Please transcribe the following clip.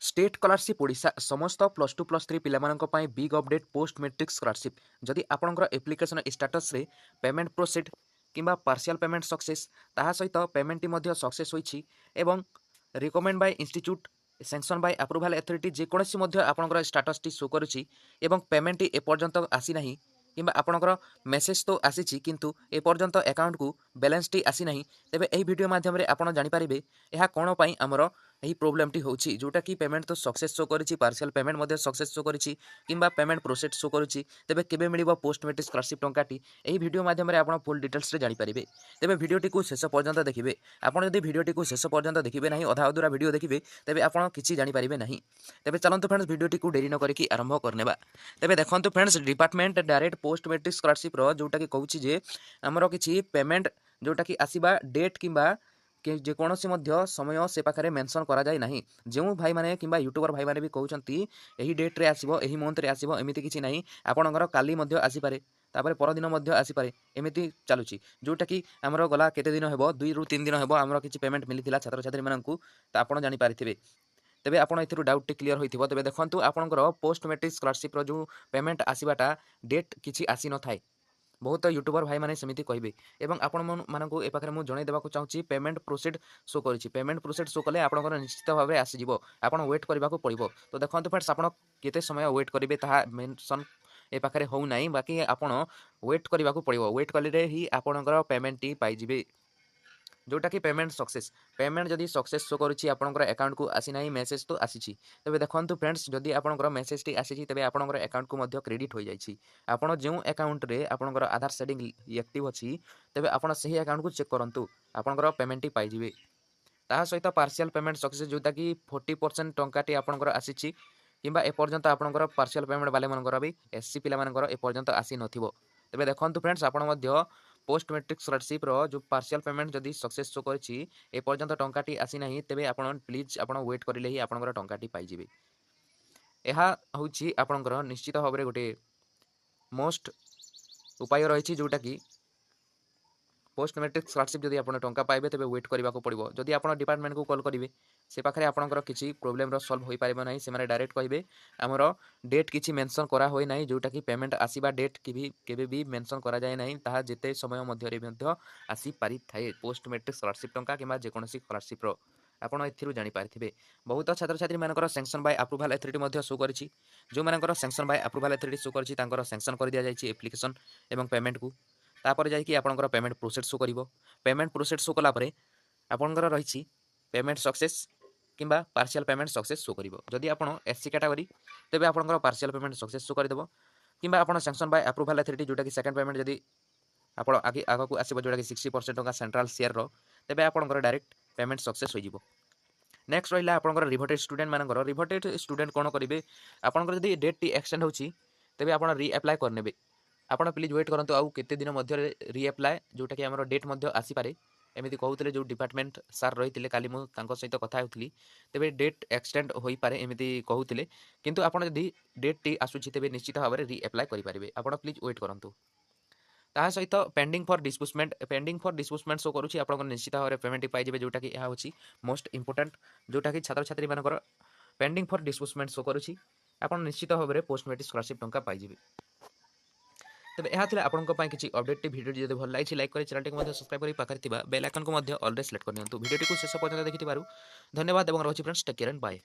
State scholarship Odisha समस्त +2 +3 पिलामानंक ପାଇଁ big update post matric scholarship जदि आपणकर एप्लिकेशन स्टेटस रे पेमेंट प्रोसीड किंबा पार्शियल पेमेंट सक्सेस ताहा सहित पेमेंट टी सक्सेस होईछि एवं recommend by institute sanction by approval authority जेकोसी आपणकर स्टेटस टी शो करुछि एवं पेमेंट टी एपर्यंत आसी नाही किंबा आपणकर मेसेज तो आसीछि किंतु एपर्यंत अकाउंट को बैलेंस टी आसी नाही तेबे एही वीडियो माध्यम रे आपण जानि परिबे एहा कोन पई हमर यही प्रोब्लेम टी होछि जोटा कि पेमेंट तो सक्सेस शो करिछि पार्शियल पेमेंट मध्ये सक्सेस शो करिछि किंबा पेमेंट प्रोसेस शो करिछि तेबे केबे मिलिबो पोस्ट मैट्रिक स्कॉलरशिप टंकाटी एही वीडियो माध्यम रे आपण फुल डिटेल्स रे जानि परिबे तेबे वीडियो टी को शेष पर्यंत देखिबे आपण यदि वीडियो टी को शेष पर्यंत देखिबे नाही अधा अधूरा वीडियो देखिबे तेबे आपण किछि जानि परिबे नाही तेबे चलंतु फ्रेंड्स वीडियो टी को देरी न करिकि आरंभ करनेबा तेबे देखंतु friends department direct post matric scholarship रो जोटा कि कहूछि जे हमरो किछि पेमेंट जोटा कि आसीबा डेट किंबा कि जेकोसी समय से पाखे मेंशन करा जाए नहीं जो भाई माने किंबा यूट्यूबर भाई माने भी कहउछंती एही डेट रे आसीबो एही मंथ रे आसीबो एमिति किछि नहीं आपणकर काली मध्य आसी पारे तापर परदिन मध्य आसी पारे एमिति चालुची जोटा कि हमरो गला केते दिन हेबो 2 रु 3 दिन हेबो हमरो किछि पेमेंट मिलिथिला छात्र छात्री माननकु त आपण जानि पारिथिबे तेबे आपण एथिरु डाउट टी क्लियर होइथिबो तेबे देखंतु आपणकर पोस्ट मैट्रिक स्कॉलरशिप रो जो पेमेंट आसीबाटा डेट किछि आसी न थाए बहुत यूट्यूबर भाई माने सेमिति कहबे एवं आपण मानकु ए पाखरे मु जणै देबाकू चाहूची पेमेंट प्रोसीड शो करिछि पेमेंट प्रोसीड शो कले आपणकर निश्चित भाबे आसी जिवो आपण वेट करबाकू पड़िबो तो देखंतु फ्रेंड्स आपण केते समय वेट करिवे ताहा मेंशन ए पाखरे होउ नाही बाकी आपण वेट करबाकू पड़िबो वेट कले ही आपणकर पेमेंट टी पाई जिवे जोटा कि पेमेंट सक्सेस पेमेंट जदि सक्सेस शो करुछि आपणकर अकाउंट को आसी नाही मेसेज तो आसीछि तबे देखंतु फ्रेंड्स जदि आपणकर मेसेज टी आसीछि तबे आपणकर अकाउंट को मध्य क्रेडिट होई जाइछि आपण जो अकाउंट रे आपणकर आधार सेटिंग एक्टिव अछि तबे आपण सही अकाउंट को चेक करंतु आपणकर पेमेंट टी पाई जिवे ताहा सहित पार्शियल पेमेंट सक्सेस जोटा कि 40% टंका टी आपणकर आसीछि किंबा ए पर्यंत आपणकर पार्शियल पेमेंट बाले मनकर भी एससी पिला मनकर ए पर्यंत आसी नथिबो तबे देखंतु फ्रेंड्स आपण मध्य पोस्ट मैट्रिक स्कॉलरशिप रो जो पार्शियल पेमेंट जदि सक्सेस शो करछि ए पर्यंत टंकाटी आसी नाही तेबे आपण प्लीज आपण वेट करिले ही आपणकर टंकाटी पाई जिवे एहा होछि आपणकर निश्चित भाबरे गोटे मोस्ट उपाय रहिछि जोटा कि पोस्ट मैट्रिक स्कॉलरशिप जदि आपण टंका पाइबे तेबे वेट करबा को पड़िबो जदि आपण डिपार्टमेंट को कॉल करिवे से पाखरे आपणकर किछि प्रॉब्लम रो सॉल्व होई पारिबो नाही से माने डायरेक्ट कहिबे हमरो डेट किछि मेंशन करा होई नाही जोटा कि पेमेंट आसीबा डेट केबे भी मेंशन करा जाय नाही ताहा जेते समय मध्य रे मध्य आसी पारि थाए पोस्ट मैट्रिक स्कॉलरशिप टंका किबा जे कोनोसी स्कॉलरशिप रो आपण एथिरु जानि पारिथिबे बहुत छात्र छात्री मानकर सैंक्शन बाय अप्रूवल अथॉरिटी मध्य शो करिछि जो मानकर sanction by approval authority show करिछि तांकर सैंक्शन कर दिया जायछि एप्लिकेशन एवं पेमेंट को तापर जाय कि आपनकर पेमेंट प्रोसेस शो करिवो पेमेंट प्रोसेस शो कला परे आपनकर रहिछि पेमेंट सक्सेस किंबा पार्शियल पेमेंट सक्सेस शो करिवो जदि आपण एससी कैटेगरी तेबे आपनकर पार्शियल पेमेंट सक्सेस शो कर देबो किंबा आपण सैंक्शन बाय अप्रूवल अथॉरिटी जोटा कि सेकंड पेमेंट जदि आपण आगे आगो को आसीबो जोटा कि 60% टका सेंट्रल शेयर रो तेबे आपनकर डायरेक्ट पेमेंट सक्सेस होई जिवो नेक्स्ट रहिला आपनकर रिवर्टेड स्टूडेंट मानकर रिवर्टेड स्टूडेंट कोन करिवे आपनकर जदि डेट टी एक्सटेंड होछि तेबे आपण री अप्लाई करनेबे आपण प्लीज वेट करंतु आउ केते दिन मध्य री अप्लाई जोटा कि हमरो डेट मध्य आसी पारे एमिति कहउतले जो डिपार्टमेंट सर रहितिले काली मु तांको सहित कथा होउतली तेबे डेट एक्सटेंड होई पारे एमिति कहउतले किंतु आपण जदि डेट टी आसुछि तेबे निश्चित भाबरे री अप्लाई करि पारिबे आपण प्लीज वेट करंतु ताहा सहित पेंडिंग फॉर डिस्बर्समेंट शो करूछि आपण निश्चित भाबरे पेमेंट पाइ जेबे जोटा कि एहा होछि मोस्ट इंपोर्टेंट जोटा कि छात्र छात्री मानकर पेंडिंग फॉर डिस्बर्समेंट शो करूछि आपण निश्चित भाबरे पोस्ट मैट्रिक स्कॉलरशिप टंका पाइ जेबे तेबे एहा थिला आपनको पई किछि अपडेट वीडियो जदि भल लागिछि लाइक करि चैनल को सब्सक्राइब करि पाखरि थिबा बेल आइकन को ऑल रे सिलेक्ट कर नियंतु वीडियो को शेष पर्यंत देखिथिबारु धन्यवाद एवं रहछि friends take care and bye.